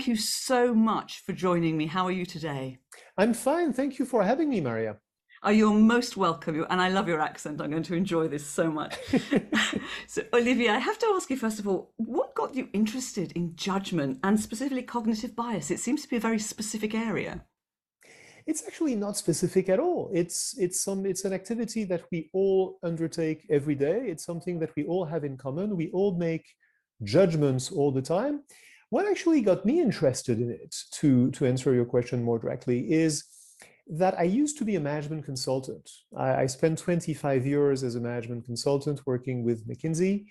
thank you so much for joining me. How are you today? I'm fine. Thank you for having me, Maria. Oh, you're most welcome. And I love your accent. I'm going to enjoy this so much. So, Olivier, I have to ask you, first of all, what got you interested in judgment and specifically cognitive bias? It seems to be a very specific area. It's actually not specific at all. It's an activity that we all undertake every day. It's something that we all have in common. We all make judgments all the time. What actually got me interested in it, to answer your question more directly, is that I used to be a management consultant. I spent 25 years as a management consultant working with McKinsey.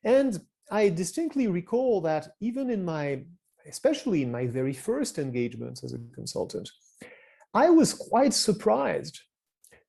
And I distinctly recall that even especially in my very first engagements as a consultant, I was quite surprised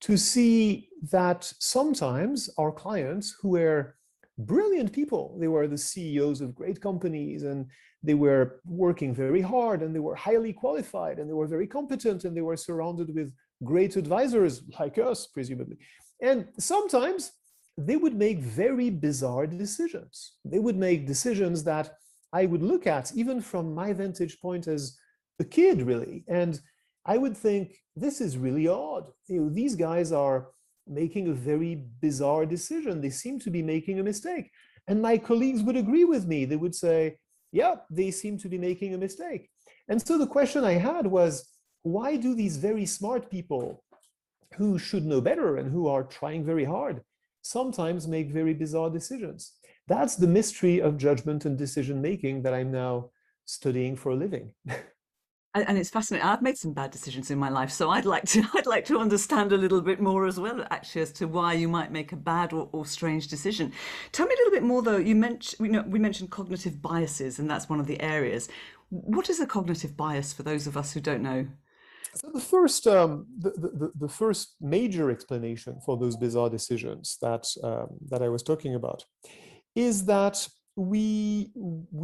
to see that sometimes our clients, who were brilliant people, they were the CEOs of great companies, and they were working very hard, and they were highly qualified, and they were very competent, and they were surrounded with great advisors like us, presumably. And sometimes they would make very bizarre decisions. They would make decisions that I would look at, even from my vantage point as a kid, really. And I would think, this is really odd. These guys are making a very bizarre decision. They seem to be making a mistake. And my colleagues would agree with me. They would say, yeah, they seem to be making a mistake. And so the question I had was, why do these very smart people who should know better and who are trying very hard sometimes make very bizarre decisions? That's the mystery of judgment and decision making that I'm now studying for a living. And it's fascinating. I've made some bad decisions in my life, so I'd like to understand a little bit more as well, actually, as to why you might make a bad or strange decision. Tell me a little bit more, though. We mentioned cognitive biases, and that's one of the areas. What is a cognitive bias for those of us who don't know? So the first major explanation for those bizarre decisions that I was talking about is that we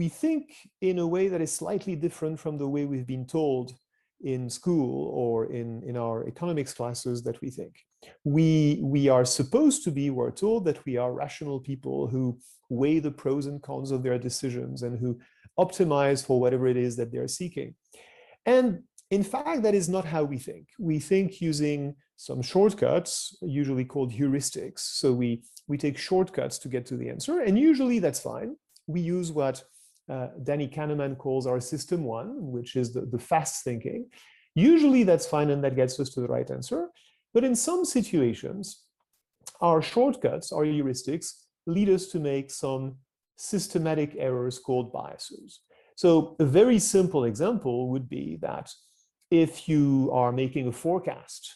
think in a way that is slightly different from the way we've been told in school or in our economics classes that we think. We are supposed to be, we're told that we are rational people who weigh the pros and cons of their decisions and who optimize for whatever it is that they're seeking. And in fact, that is not how we think. We think using some shortcuts, usually called heuristics. So we take shortcuts to get to the answer, and usually that's fine. We use what Danny Kahneman calls our system one, which is the fast thinking. Usually that's fine and that gets us to the right answer. But in some situations, our shortcuts, our heuristics, lead us to make some systematic errors called biases. So a very simple example would be that if you are making a forecast,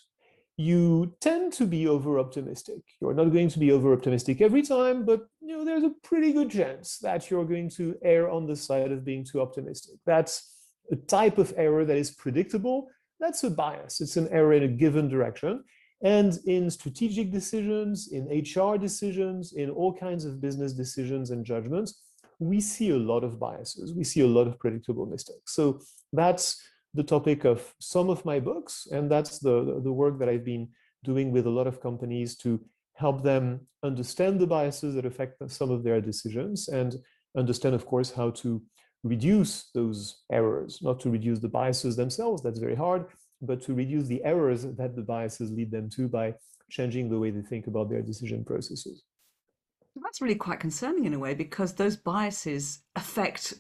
you tend to be over-optimistic. You're not going to be over-optimistic every time, but there's a pretty good chance that you're going to err on the side of being too optimistic. That's a type of error that is predictable. That's a bias. It's an error in a given direction. And in strategic decisions, in HR decisions, in all kinds of business decisions and judgments, we see a lot of biases. We see a lot of predictable mistakes. So that's the topic of some of my books, and that's the work that I've been doing with a lot of companies to help them understand the biases that affect some of their decisions and understand, of course, how to reduce those errors, not to reduce the biases themselves, that's very hard, but to reduce the errors that the biases lead them to by changing the way they think about their decision processes. That's really quite concerning in a way because those biases affect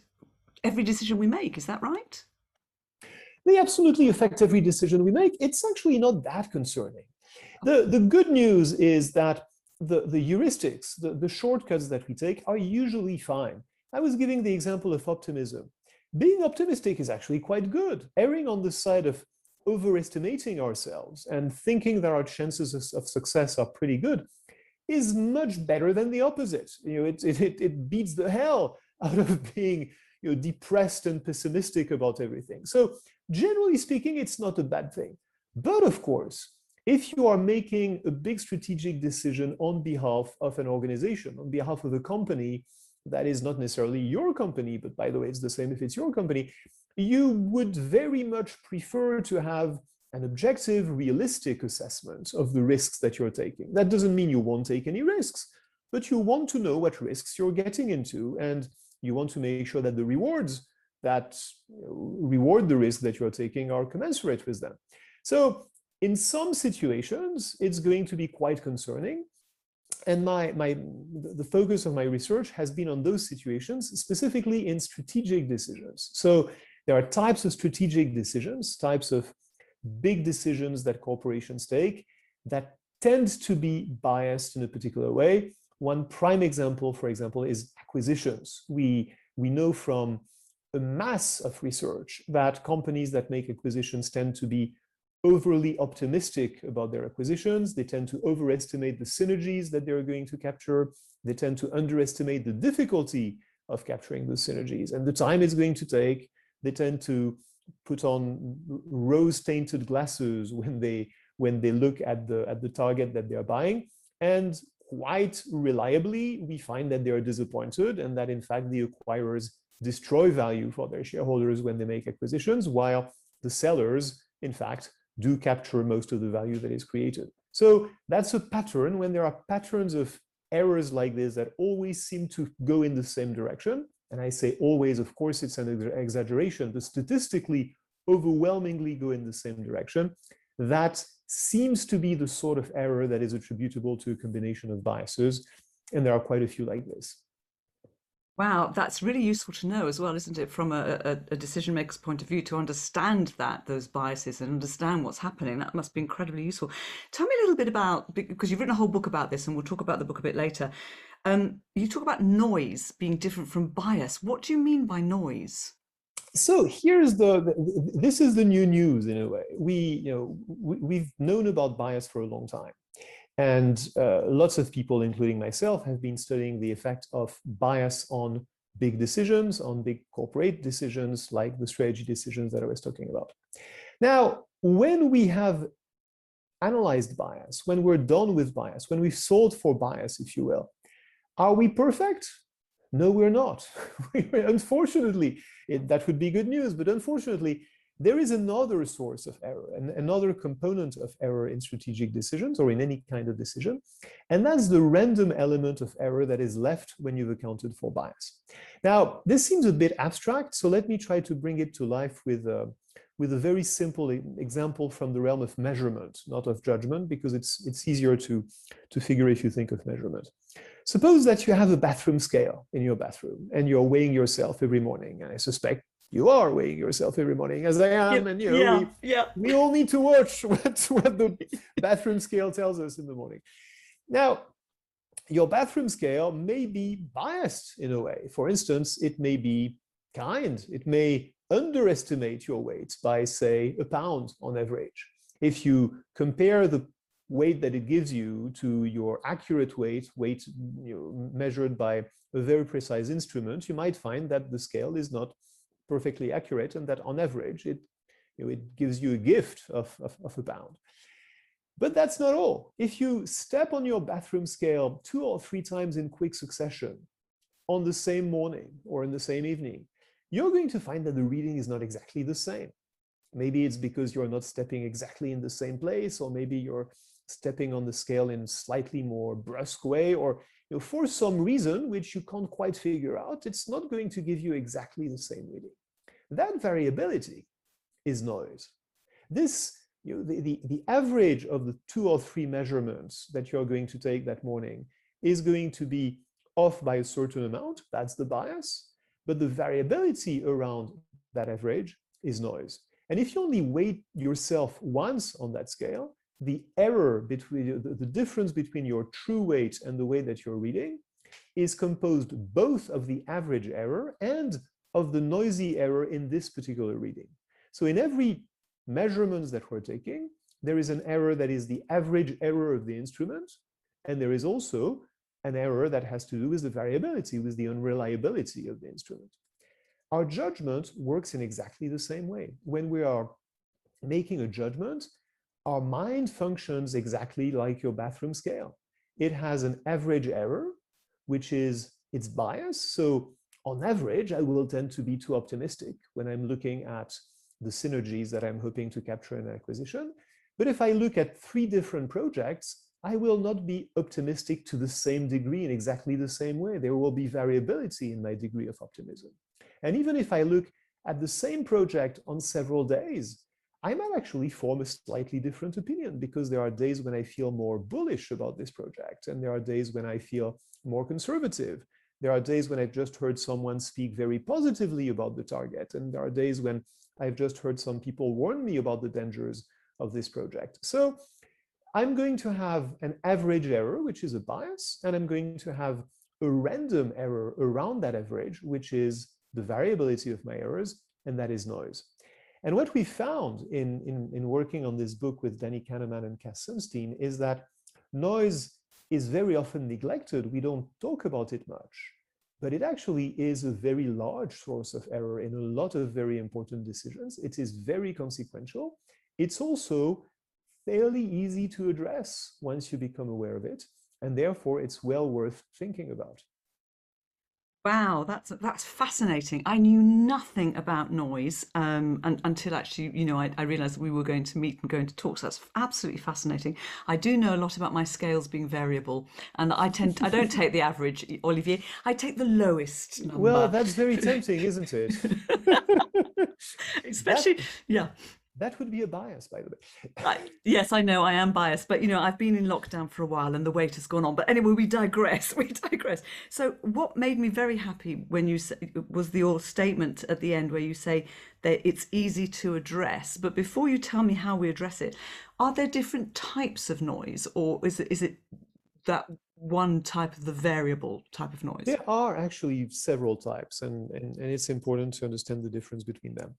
every decision we make. Is that right? They absolutely affect every decision we make. It's actually not that concerning. The good news is that the heuristics, the shortcuts that we take are usually fine. I was giving the example of optimism. Being optimistic is actually quite good. Erring on the side of overestimating ourselves and thinking that our chances of success are pretty good is much better than the opposite. It beats the hell out of being depressed and pessimistic about everything. So generally speaking, it's not a bad thing. But of course, if you are making a big strategic decision on behalf of an organization, on behalf of a company that is not necessarily your company, but by the way, it's the same if it's your company, you would very much prefer to have an objective, realistic assessment of the risks that you're taking. That doesn't mean you won't take any risks, but you want to know what risks you're getting into, and you want to make sure that the rewards that reward the risk that you're taking are commensurate with them. So in some situations, it's going to be quite concerning. And the focus of my research has been on those situations, specifically in strategic decisions. So there are types of strategic decisions, types of big decisions that corporations take that tend to be biased in a particular way. One prime example, for example, is acquisitions. We know from a mass of research that companies that make acquisitions tend to be overly optimistic about their acquisitions. They tend to overestimate the synergies that they're going to capture. They tend to underestimate the difficulty of capturing those synergies and the time it's going to take. They tend to put on rose-tinted glasses when they look at the target that they're buying. And quite reliably, we find that they are disappointed and that in fact the acquirers destroy value for their shareholders when they make acquisitions, while the sellers, in fact, do capture most of the value that is created. So that's a pattern. When there are patterns of errors like this that always seem to go in the same direction, and I say always, of course, it's an exaggeration, but statistically overwhelmingly go in the same direction, that seems to be the sort of error that is attributable to a combination of biases. And there are quite a few like this. Wow, that's really useful to know as well, isn't it, from a decision maker's point of view, to understand those biases and understand what's happening. That must be incredibly useful. Tell me a little bit about, because you've written a whole book about this, and we'll talk about the book a bit later. You talk about noise being different from bias. What do you mean by noise? So here's this is the new news in a way. We've known about bias for a long time. And lots of people, including myself, have been studying the effect of bias on big decisions, on big corporate decisions, like the strategy decisions that I was talking about. Now, when we have analyzed bias, when we're done with bias, when we've solved for bias, if you will, are we perfect? No, we're not. Unfortunately, that would be good news, but unfortunately, there is another source of error and another component of error in strategic decisions or in any kind of decision, and that's the random element of error that is left when you've accounted for bias. Now, this seems a bit abstract, so let me try to bring it to life with a very simple example from the realm of measurement, not of judgment, because it's easier to figure if you think of measurement. Suppose that you have a bathroom scale in your bathroom and you're weighing yourself every morning, and I suspect you are weighing yourself every morning, as I am, and we all need to watch what the bathroom scale tells us in the morning. Now, your bathroom scale may be biased in a way. For instance, it may be kind. It may underestimate your weight by, say, a pound on average. If you compare the weight that it gives you to your accurate weight measured by a very precise instrument, you might find that the scale is not perfectly accurate, and that on average it gives you a gift of a pound. But that's not all. If you step on your bathroom scale 2 or 3 times in quick succession on the same morning or in the same evening, you're going to find that the reading is not exactly the same. Maybe it's because you're not stepping exactly in the same place, or maybe you're stepping on the scale in a slightly more brusque way, or for some reason which you can't quite figure out, it's not going to give you exactly the same reading. That variability is noise. This, the average of the 2 or 3 measurements that you're going to take that morning is going to be off by a certain amount. That's the bias. But the variability around that average is noise. And if you only weigh yourself once on that scale, the error between the difference between your true weight and the way that you're reading is composed both of the average error and of the noisy error in this particular reading. So in every measurements that we're taking, there is an error that is the average error of the instrument, and there is also an error that has to do with the variability, with the unreliability of the instrument. Our judgment works in exactly the same way. When we are making a judgment, our mind functions exactly like your bathroom scale. It has an average error, which is its bias. So on average, I will tend to be too optimistic when I'm looking at the synergies that I'm hoping to capture in an acquisition. But if I look at 3 different projects, I will not be optimistic to the same degree in exactly the same way. There will be variability in my degree of optimism. And even if I look at the same project on several days, I might actually form a slightly different opinion, because there are days when I feel more bullish about this project, and there are days when I feel more conservative. There are days when I've just heard someone speak very positively about the target, and there are days when I've just heard some people warn me about the dangers of this project. So I'm going to have an average error, which is a bias, and I'm going to have a random error around that average, which is the variability of my errors, and that is noise. And what we found in working on this book with Danny Kahneman and Cass Sunstein is that noise is very often neglected. We don't talk about it much, but it actually is a very large source of error in a lot of very important decisions. It is very consequential. It's also fairly easy to address once you become aware of it, and therefore it's well worth thinking about. Wow, that's fascinating. I knew nothing about noise until actually, I realized we were going to meet and going to talk. So that's absolutely fascinating. I do know a lot about my scales being variable, and I don't take the average, Olivier. I take the lowest Well, number. that's very tempting, isn't it? Especially, That yeah. that would be a bias, by the way. Yes, I know I am biased, but I've been in lockdown for a while and the weight has gone on. But anyway, we digress. We digress. So, what made me very happy when you said was your statement at the end where you say that it's easy to address. But before you tell me how we address it, are there different types of noise, or is it that one type of the variable type of noise? There are actually several types, and it's important to understand the difference between them.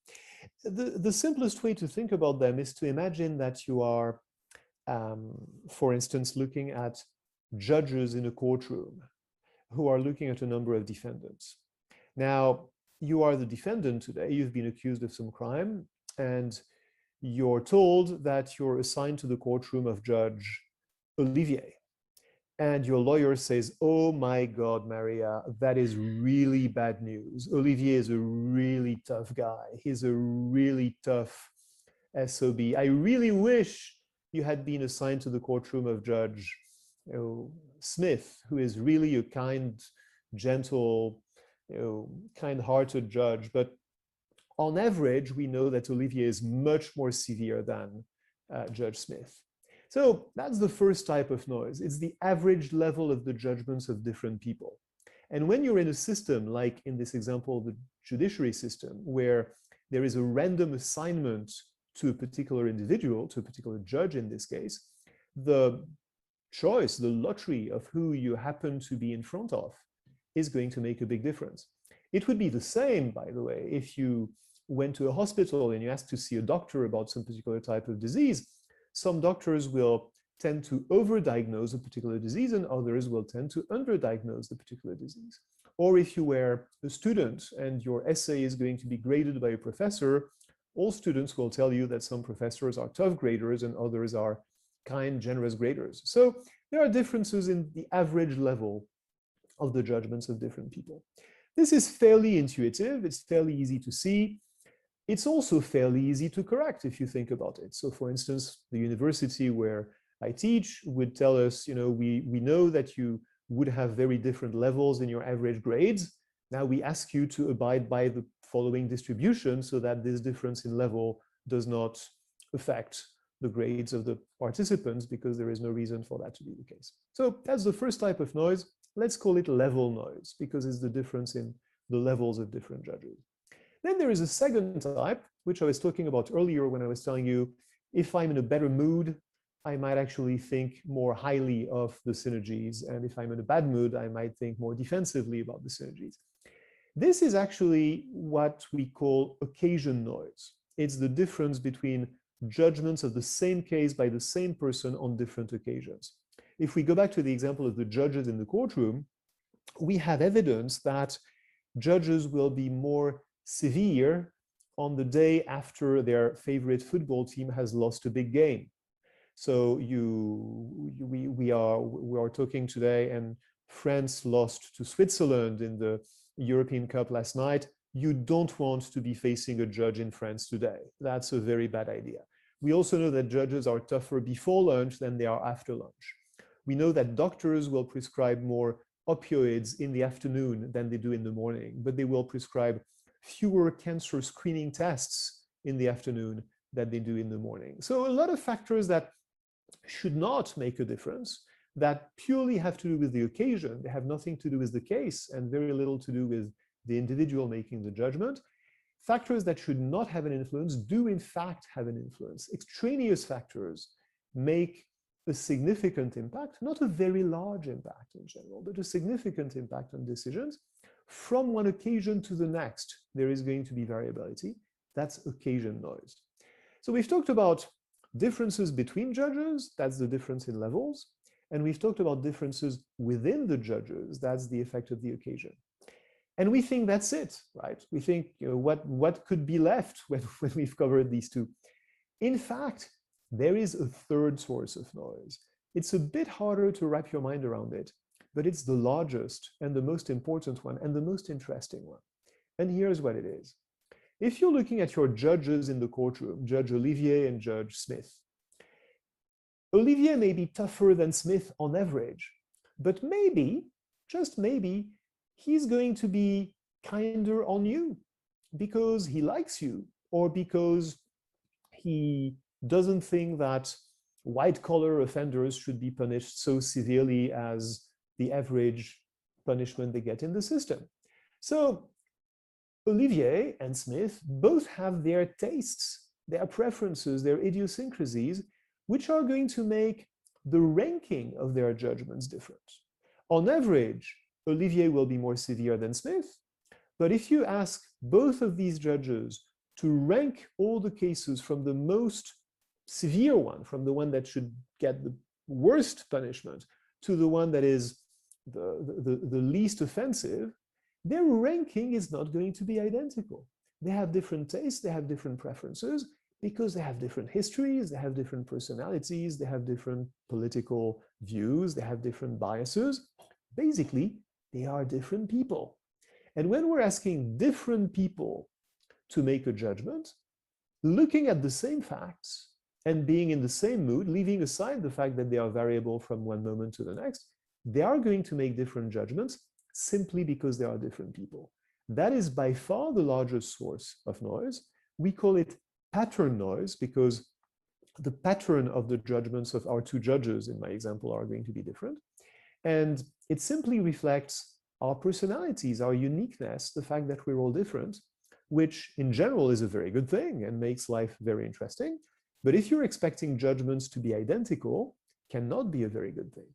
The simplest way to think about them is to imagine that you are, for instance, looking at judges in a courtroom who are looking at a number of defendants. Now, you are the defendant today, you've been accused of some crime, and you're told that you're assigned to the courtroom of Judge Olivier. And your lawyer says, "Oh my God, Maria, that is really bad news. Olivier is a really tough guy. He's a really tough SOB. I really wish you had been assigned to the courtroom of Judge Smith, who is really a kind, gentle, kind-hearted judge. But on average, we know that Olivier is much more severe than Judge Smith." So that's the first type of noise. It's the average level of the judgments of different people. And when you're in a system, like in this example, the judiciary system, where there is a random assignment to a particular individual, to a particular judge in this case, the choice, the lottery of who you happen to be in front of is going to make a big difference. It would be the same, by the way, if you went to a hospital and you asked to see a doctor about some particular type of disease. Some doctors will tend to overdiagnose a particular disease, and others will tend to underdiagnose the particular disease. Or if you were a student and your essay is going to be graded by a professor, all students will tell you that some professors are tough graders and others are kind, generous graders. So there are differences in the average level of the judgments of different people. This is fairly intuitive. It's fairly easy to see. It's also fairly easy to correct if you think about it. So for instance, the university where I teach would tell us, we know that you would have very different levels in your average grades. Now we ask you to abide by the following distribution so that this difference in level does not affect the grades of the participants, because there is no reason for that to be the case. So that's the first type of noise. Let's call it level noise, because it's the difference in the levels of different judges. Then there is a second type, which I was talking about earlier when I was telling you, if I'm in a better mood, I might actually think more highly of the synergies. And if I'm in a bad mood, I might think more defensively about the synergies. This is actually what we call occasion noise. It's the difference between judgments of the same case by the same person on different occasions. If we go back to the example of the judges in the courtroom, we have evidence that judges will be more severe on the day after their favorite football team has lost a big game. So we are talking today, and France lost to Switzerland in the European Cup last night. You don't want to be facing a judge in France today. That's a very bad idea. We also know that judges are tougher before lunch than they are after lunch. We know that doctors will prescribe more opioids in the afternoon than they do in the morning, but they will prescribe fewer cancer screening tests in the afternoon than they do in the morning. So a lot of factors that should not make a difference, that purely have to do with the occasion. They have nothing to do with the case and very little to do with the individual making the judgment. Factors that should not have an influence do in fact have an influence. Extraneous factors make a significant impact, not a very large impact in general, but a significant impact on decisions. From one occasion to the next, there is going to be variability. That's occasion noise. So we've talked about differences between judges, that's the difference in levels. And we've talked about differences within the judges, that's the effect of the occasion. And we think that's it, right? We think, what could be left when we've covered these two? In fact, there is a third source of noise. It's a bit harder to wrap your mind around it, but it's the largest and the most important one and the most interesting one. And here's what it is. If you're looking at your judges in the courtroom, Judge Olivier and Judge Smith, Olivier may be tougher than Smith on average, but maybe, just maybe, he's going to be kinder on you because he likes you or because he doesn't think that white-collar offenders should be punished so severely as the average punishment they get in the system. So Olivier and Smith both have their tastes, their preferences, their idiosyncrasies, which are going to make the ranking of their judgments different. On average, Olivier will be more severe than Smith, but if you ask both of these judges to rank all the cases from the most severe one, from the one that should get the worst punishment, to the one that is the least offensive, their ranking is not going to be identical. They have different tastes, they have different preferences, because they have different histories, they have different personalities, they have different political views, they have different biases. Basically, they are different people. And when we're asking different people to make a judgment, looking at the same facts and being in the same mood, leaving aside the fact that they are variable from one moment to the next, they are going to make different judgments simply because they are different people. That is by far the largest source of noise. We call it pattern noise because the pattern of the judgments of our two judges in my example are going to be different. And it simply reflects our personalities, our uniqueness, the fact that we're all different, which in general is a very good thing and makes life very interesting. But if you're expecting judgments to be identical, cannot be a very good thing.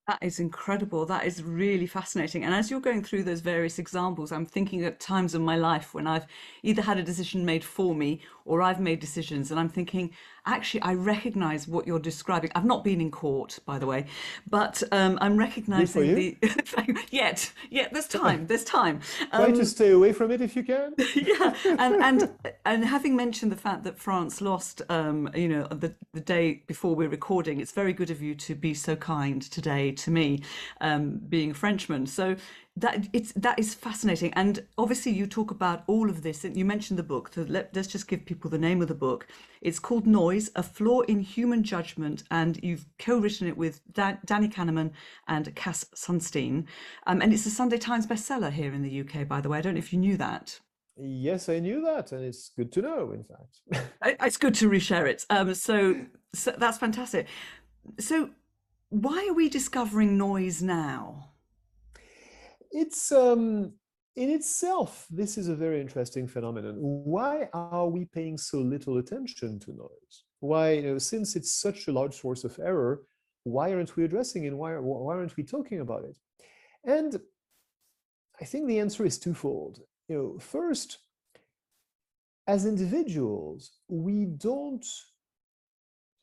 That is incredible. That is really fascinating. And as you're going through those various examples, I'm thinking at times in my life when I've either had a decision made for me or I've made decisions, and I'm thinking, actually, I recognize what you're describing. I've not been in court, by the way, but I'm recognizing the yet. There's time. There's time. Try to stay away from it if you can. Yeah, and having mentioned the fact that France lost, the day before we're recording, it's very good of you to be so kind today to me, being a Frenchman. So that is fascinating. And obviously you talk about all of this, and you mentioned the book. So let's just give people the name of the book. It's called Noise, A Flaw in Human Judgment, and you've co-written it with Danny Kahneman and Cass Sunstein. And it's a Sunday Times bestseller here in the UK, by the way. I don't know if you knew that. Yes, I knew that, and it's good to know, in fact. It's good to reshare it. So that's fantastic. So why are we discovering noise now? It's in itself, this is a very interesting phenomenon. Why are we paying so little attention to noise? Why, since it's such a large source of error, why aren't we addressing it? Why aren't we talking about it? And I think the answer is twofold. First, as individuals, we don't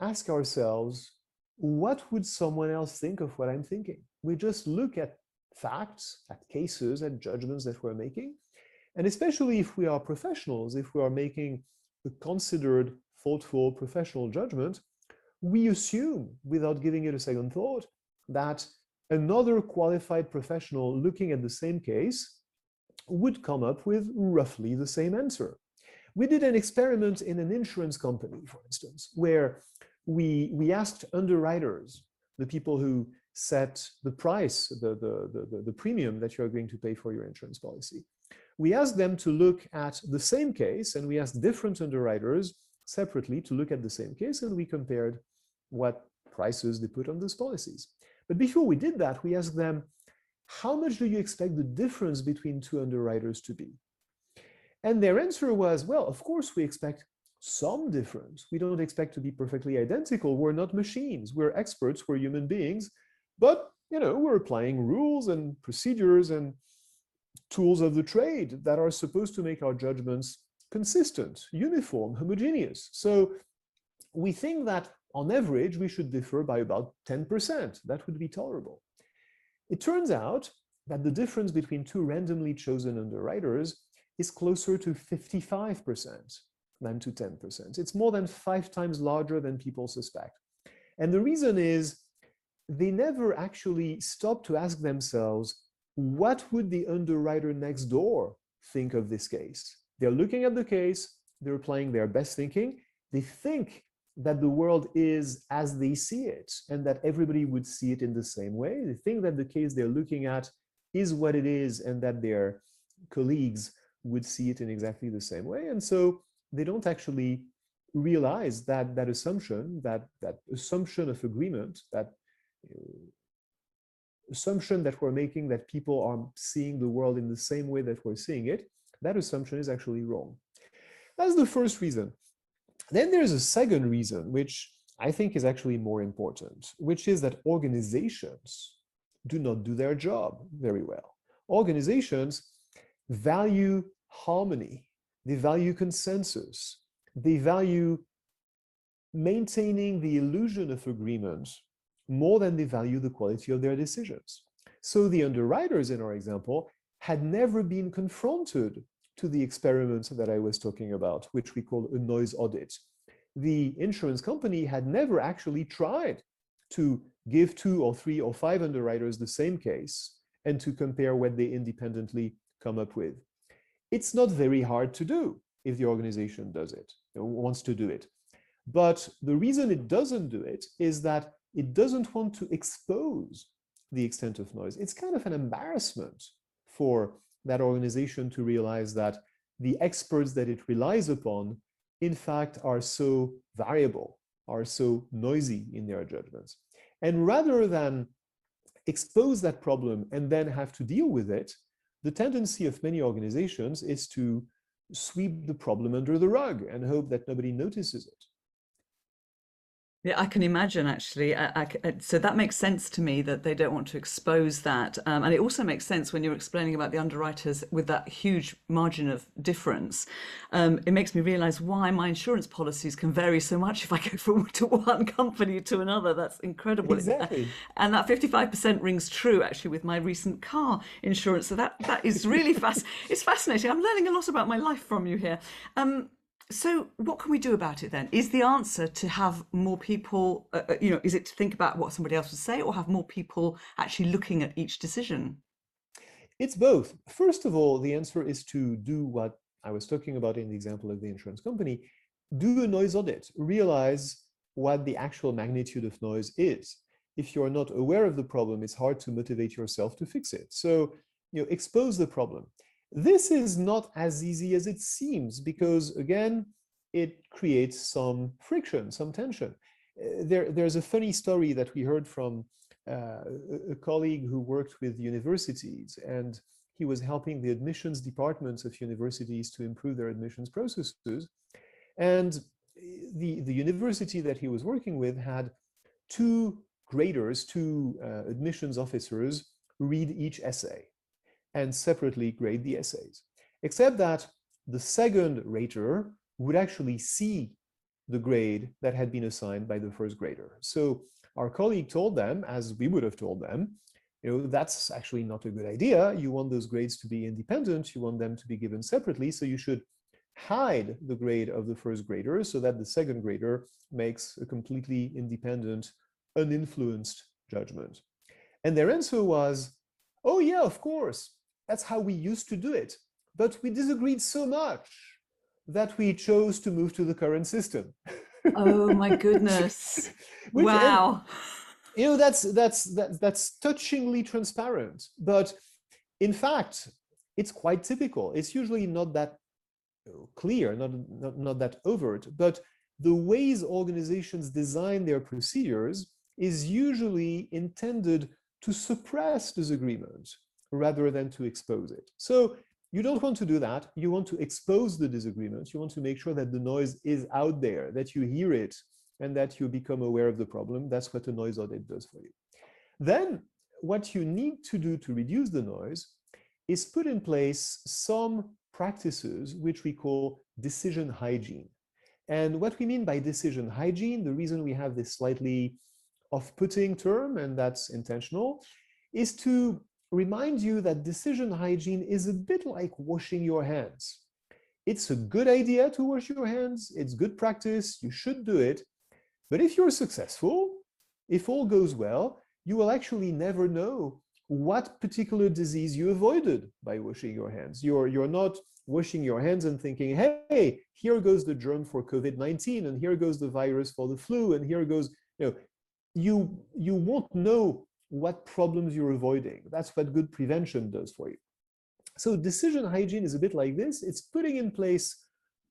ask ourselves, what would someone else think of what I'm thinking? We just look at facts, at cases, at judgments that we're making. And especially if we are professionals, if we are making a considered, thoughtful, professional judgment, we assume, without giving it a second thought, that another qualified professional looking at the same case would come up with roughly the same answer. We did an experiment in an insurance company, for instance, where we asked underwriters, the people who set the price, the premium that you're going to pay for your insurance policy. we asked them to look at the same case, and we asked different underwriters separately to look at the same case, and we compared what prices they put on those policies. But before we did that, we asked them, how much do you expect the difference between two underwriters to be? And their answer was, well, of course we expect some difference. We don't expect to be perfectly identical. We're not machines. We're experts. We're human beings. But, we're applying rules and procedures and tools of the trade that are supposed to make our judgments consistent, uniform, homogeneous. So we think that on average, we should differ by about 10%. That would be tolerable. It turns out that the difference between two randomly chosen underwriters is closer to 55% than to 10%. It's more than 5 times larger than people suspect. And the reason is they never actually stop to ask themselves, what would the underwriter next door think of this case? They're looking at the case, they're applying their best thinking. They think that the world is as they see it and that everybody would see it in the same way. They think that the case they're looking at is what it is and that their colleagues would see it in exactly the same way. And so they don't actually realize that assumption, that assumption of agreement, that assumption that we're making that people are seeing the world in the same way that we're seeing it, that assumption is actually wrong. That's the first reason. Then there's a second reason, which I think is actually more important, which is that organizations do not do their job very well. Organizations value harmony, they value consensus, they value maintaining the illusion of agreement more than they value the quality of their decisions. So the underwriters in our example had never been confronted to the experiment that I was talking about, which we call a noise audit. The insurance company had never actually tried to give 2 or 3 or 5 underwriters the same case and to compare what they independently come up with. It's not very hard to do if the organization does it, wants to do it. But the reason it doesn't do it is that it doesn't want to expose the extent of noise. It's kind of an embarrassment for that organization to realize that the experts that it relies upon, in fact, are so variable, are so noisy in their judgments. And rather than expose that problem and then have to deal with it, the tendency of many organizations is to sweep the problem under the rug and hope that nobody notices it. Yeah, I can imagine actually. So that makes sense to me that they don't want to expose that. And it also makes sense when you're explaining about the underwriters with that huge margin of difference. It makes me realize why my insurance policies can vary so much if I go from to one company to another. That's incredible. Exactly. And that 55% rings true actually with my recent car insurance. So that is really it's fascinating. I'm learning a lot about my life from you here. So what can we do about it then? Is the answer to have more people, is it to think about what somebody else would say or have more people actually looking at each decision? It's both. First of all, the answer is to do what I was talking about in the example of the insurance company. Do a noise audit. Realize what the actual magnitude of noise is. If you're not aware of the problem, it's hard to motivate yourself to fix it. So, expose the problem. This is not as easy as it seems because, again, it creates some friction, some tension. There's a funny story that we heard from a colleague who worked with universities, and he was helping the admissions departments of universities to improve their admissions processes. And the university that he was working with had 2 graders, 2 admissions officers read each essay and separately grade the essays, except that the second rater would actually see the grade that had been assigned by the first grader. So our colleague told them, as we would have told them, that's actually not a good idea. You want those grades to be independent. You want them to be given separately. So you should hide the grade of the first grader so that the second grader makes a completely independent, uninfluenced judgment. And their answer was, oh yeah, of course. That's how we used to do it. But we disagreed so much that we chose to move to the current system. Oh my goodness. Wow. And, that's touchingly transparent. But in fact, it's quite typical. It's usually not that clear, not that overt, but the ways organizations design their procedures is usually intended to suppress disagreement rather than to expose it. So you don't want to do that. You want to expose the disagreement. You want to make sure that the noise is out there, that you hear it, and that you become aware of the problem. That's what a noise audit does for you. Then what you need to do to reduce the noise is put in place some practices which we call decision hygiene. And what we mean by decision hygiene, the reason we have this slightly off-putting term, and that's intentional, is to remind you that decision hygiene is a bit like washing your hands. It's a good idea to wash your hands. It's good practice. You should do it. But if you're successful, if all goes well, you will actually never know what particular disease you avoided by washing your hands. You're not washing your hands and thinking, hey, here goes the germ for COVID-19, and here goes the virus for the flu, and here goes, you won't know what problems you're avoiding. That's what good prevention does for you. So decision hygiene is a bit like this. It's putting in place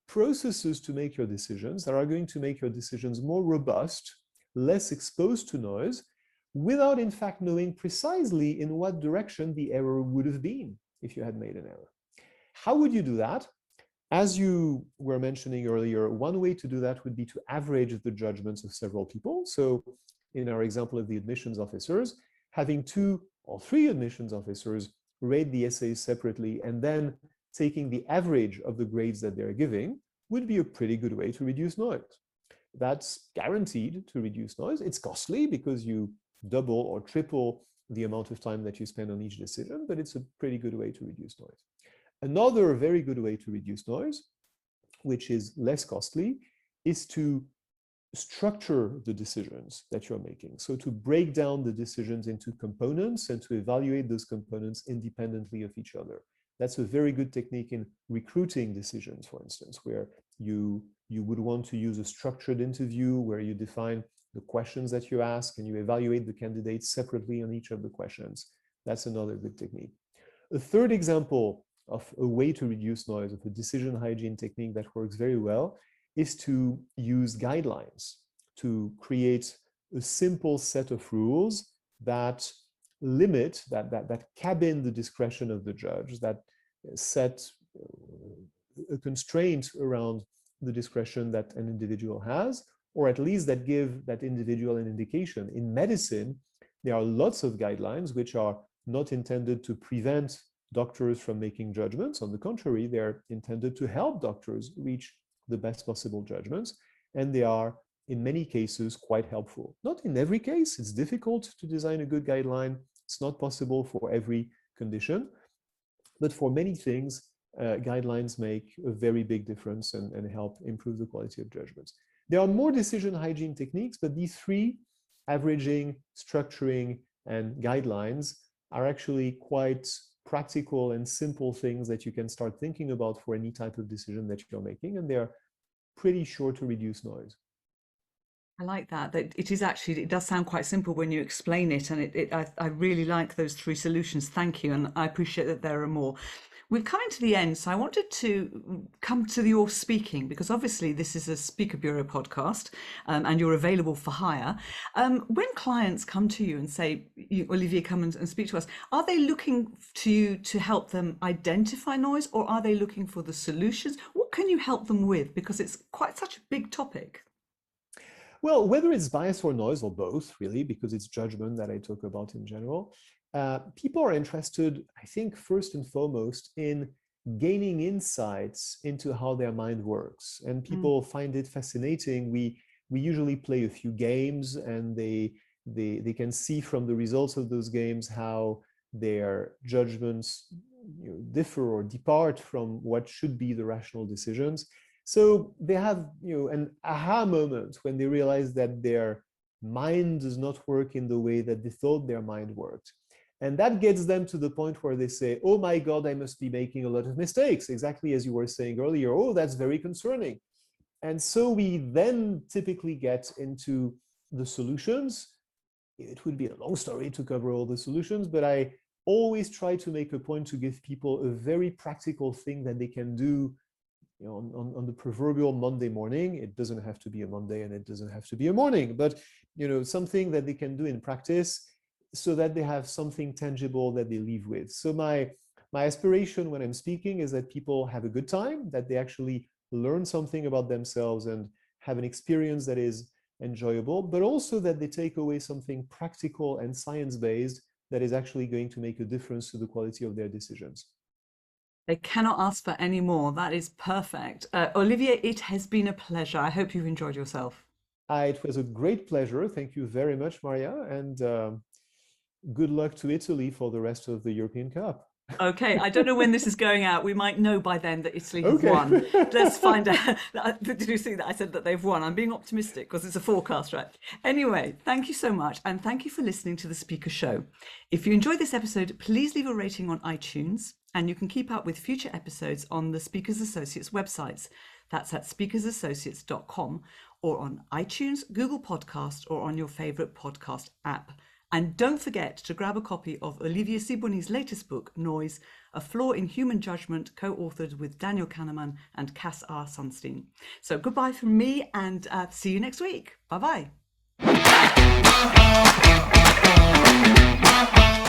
processes to make your decisions that are going to make your decisions more robust, less exposed to noise, without in fact knowing precisely in what direction the error would have been if you had made an error. How would you do that? As you were mentioning earlier, one way to do that would be to average the judgments of several people. So in our example of the admissions officers, having 2 or 3 admissions officers rate the essays separately and then taking the average of the grades that they're giving would be a pretty good way to reduce noise. That's guaranteed to reduce noise. It's costly because you double or triple the amount of time that you spend on each decision, but it's a pretty good way to reduce noise. Another very good way to reduce noise, which is less costly, is to structure the decisions that you're making. So to break down the decisions into components and to evaluate those components independently of each other. That's a very good technique in recruiting decisions, for instance, where you would want to use a structured interview where you define the questions that you ask and you evaluate the candidates separately on each of the questions. That's another good technique. A third example of a way to reduce noise, of a decision hygiene technique that works very well, is to use guidelines, to create a simple set of rules that limit, that cabin the discretion of the judge, that set a constraint around the discretion that an individual has, or at least that give that individual an indication. In medicine, there are lots of guidelines which are not intended to prevent doctors from making judgments. On the contrary, they're intended to help doctors reach the best possible judgments, and they are, in many cases, quite helpful. Not in every case. It's difficult to design a good guideline. It's not possible for every condition, but for many things, guidelines make a very big difference and help improve the quality of judgments. There are more decision hygiene techniques, but these 3, averaging, structuring, and guidelines, are actually quite practical and simple things that you can start thinking about for any type of decision that you're making, and they're pretty sure to reduce noise. I like that. That it is actually, it does sound quite simple when you explain it, and I really like those 3 solutions. Thank you, and I appreciate that there are more. We're coming to the end, so I wanted to come to your speaking, because obviously this is a Speaker Bureau podcast, and you're available for hire. When clients come to you and say, Olivier, come and speak to us, are they looking to you to help them identify noise, or are they looking for the solutions? What can you help them with? Because it's quite such a big topic. Well, whether it's bias or noise, or both, really, because it's judgment that I talk about in general, people are interested, I think, first and foremost, in gaining insights into how their mind works. And people find it fascinating. We usually play a few games, and they can see from the results of those games how their judgments differ or depart from what should be the rational decisions. So they have an aha moment when they realize that their mind does not work in the way that they thought their mind worked. And that gets them to the point where they say, oh my God, I must be making a lot of mistakes, exactly as you were saying earlier. Oh, that's very concerning. And so we then typically get into the solutions. It would be a long story to cover all the solutions, but I always try to make a point to give people a very practical thing that they can do, on the proverbial Monday morning. It doesn't have to be a Monday and it doesn't have to be a morning, but something that they can do in practice so that they have something tangible that they leave with. So my aspiration when I'm speaking is that people have a good time, that they actually learn something about themselves and have an experience that is enjoyable, but also that they take away something practical and science-based that is actually going to make a difference to the quality of their decisions. They cannot ask for any more. That is perfect. Olivier, it has been a pleasure. I hope you've enjoyed yourself. It was a great pleasure. Thank you very much, Maria, and good luck to Italy for the rest of the European Cup. Okay, I don't know when this is going out. We might know by then that Italy have Okay. won. Let's find out. Did you see that? I said that they've won. I'm being optimistic because it's a forecast, right? Anyway, thank you so much. And thank you for listening to The Speaker Show. If you enjoyed this episode, please leave a rating on iTunes. And you can keep up with future episodes on the Speakers Associates websites. That's at speakersassociates.com or on iTunes, Google Podcast, or on your favorite podcast app. And don't forget to grab a copy of Olivier Sibony's latest book, Noise, A Flaw in Human Judgment, co-authored with Daniel Kahneman and Cass R. Sunstein. So goodbye from me and see you next week. Bye-bye.